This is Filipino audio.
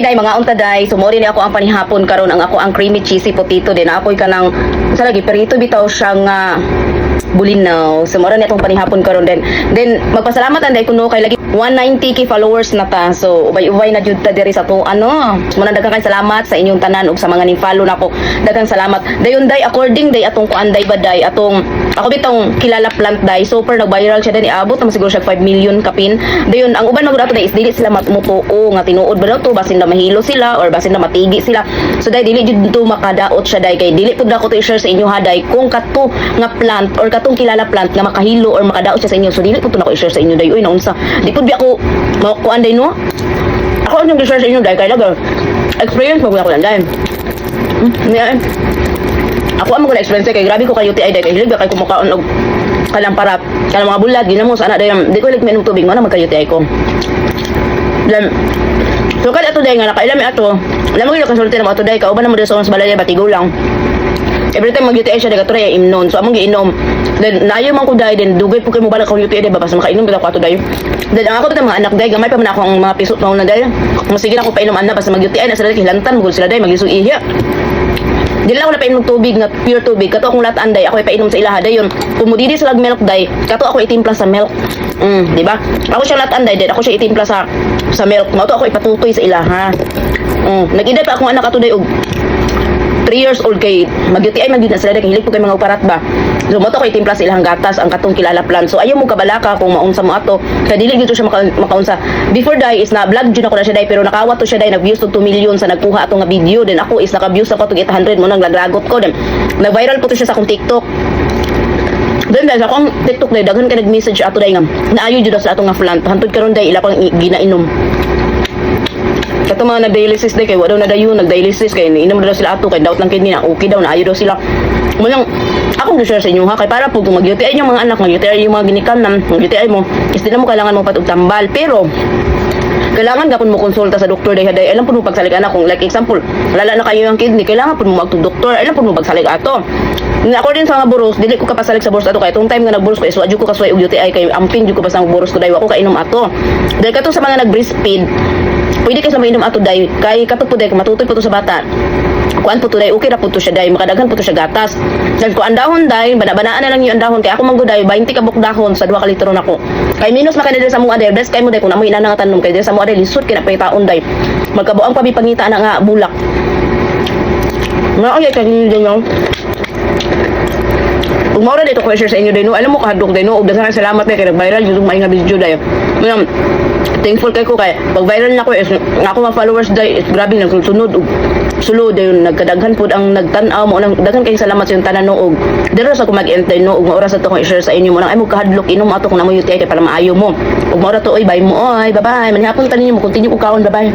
day mga unta day sumori ni ako ang panihapon karon ang ako ang creamy cheesy potato din ako'y kanang sa lagi perito bitaw siyang bulinaw. So mora ni atong panihapon karon din. Then magpasalamat anday kuno kay lagi 190k followers na ta. So ubay-ubay na jud ta diri sa to ano. Muna daghang kay salamat sa inyong tanan ug sa mga ning follow nako. Daghang salamat. Dayon day according day atong kuan day baday atong ako bitong kilala plant day super nag-viral siya din iabot na siguro siya 5 million kapin. Dayon ang uban magud ato day is dili sila motuo nga tinuod ba daw to basin na mahilo sila or basin na matigi sila. So day dili jud to makadaot siya day kay dili pud ako to i-share sa inyo ha day kung kato nga plant or katong kilala plant nga makahilo or makadaot siya sa inyo. So dili pud to nako i-share sa inyo day. Uy naunsa. Di pud bi ako kuan day no. Ako ang i-share sa inyo day kay lagar experience mo ako lang day. Ako amo ko na experience kay grabe ko kay UTI day kay hilig kay kumukaon og kalang para kanang mga bulat ginamo sa ana day di ko like minom tubig mo na magka UTI ko. Then so kada ato day nga nakailami ato alam mo gyud kasulti na mo ato day kauban na mo sa balay batigo lang. Every time mag-UTI siya daga try imnon. So among giinom. Then naayo man ko day then dugay po kay mo bala ka UTI day basta makainom bitaw ko ato day. Then ang ako bitaw mga anak day gamay pa man ako ang mga pisot na day. Sige na ko painom ana basta mag-UTI na sila kilantan mo sila day magisog ihi. Dili lang ako napainom ng tubig na pure tubig. Kato akong lataan day, ako ipainom sa ilaha day yun. Kumudidi sa milk day, kato ako itimpla sa milk. Di ba? Ako siya lataan day, ako siya itimpla sa milk. Mato ako ipatutoy sa ilaha. Nag-edad pa akong anak ato day og 3 years old kay mag-UTI man gyud na sila day hilig po kay mga uparat ba. So mato ko itimpla sa ilang gatas ang katong kilala plan. So ayaw mo kabalaka kung maunsa mo ato. Kaya dili gyud siya makaunsa. Before day is na vlog jud ako na siya day pero nakawat to siya day nag-views to 2 million sa nagkuha ato nga video. Then ako is naka-views ako to 800 mo nang laglagot ko. Then nag-viral po to siya sa akong TikTok. Then dahil sa akong TikTok day daghan kay nag-message ato day nga naayo jud sa ato nga plant. Hantod karon day ila pang ginainom. Kato mga nag-dialysis day kay wala na dayon nag-dialysis kay inom daw sila ato kay doubt lang kini na okay daw na ayo daw sila. Mulang akong gi-share sa inyo ha kay para po kung mag-UTI yung mga anak mag-UTI yung mga ginikanan mag-UTI mo is di na mo kailangan mo patug tambal pero kailangan gapon mo konsulta sa doktor day haday alam pud mo pagsalig anak kung like example lala na kayo yung kidney kailangan pud mo magtud doktor alam pud mo pagsalig ato. Ako din sa mga boros dili ko kapasalig sa boros ato kay tong time nga nagboros ko is wadyo ko kasway og UTI kay amping jud ko basta boros ko day ako kainom ato. Dahil kato sa mga nag-breastfeed pwede kay sa mainom ato day kay kato pud day matutoy po to sa bata. Kuan po to day okay ra po to siya day makadaghan po to siya gatas. Dahil ko andahon day bana-banaan na lang yung andahon kay ako manggo day 20 ka buk dahon sa 2 ka litro nako. Kay minus makanida sa mga day best kay mo day kun amo inana nga tanom kay sa mga day lisod kay na paytaon day. Magkabuang pa mi pangita na nga bulak. Mao kay dinyo. Ug mao ra dito ko share sa inyo day no. Alam mo kahadlok day no ug daghang salamat kay nag-viral jud may nga video day. Ngam thankful kay ko kay pag viral na ko is ako mga followers day is grabe nagsunod ug sulod dayon nagkadaghan pud ang nagtan-aw mo nang daghan kay salamat sa yung tanan no ug dira sa ko mag-enter no ug oras ato ko i-share sa inyo mo nang ay mo kahadlok inom ato kung na mo UTI kay para maayo mo ug mao ra to oy bye mo oy bye bye manihapon tanin mo continue ko kaon bye bye.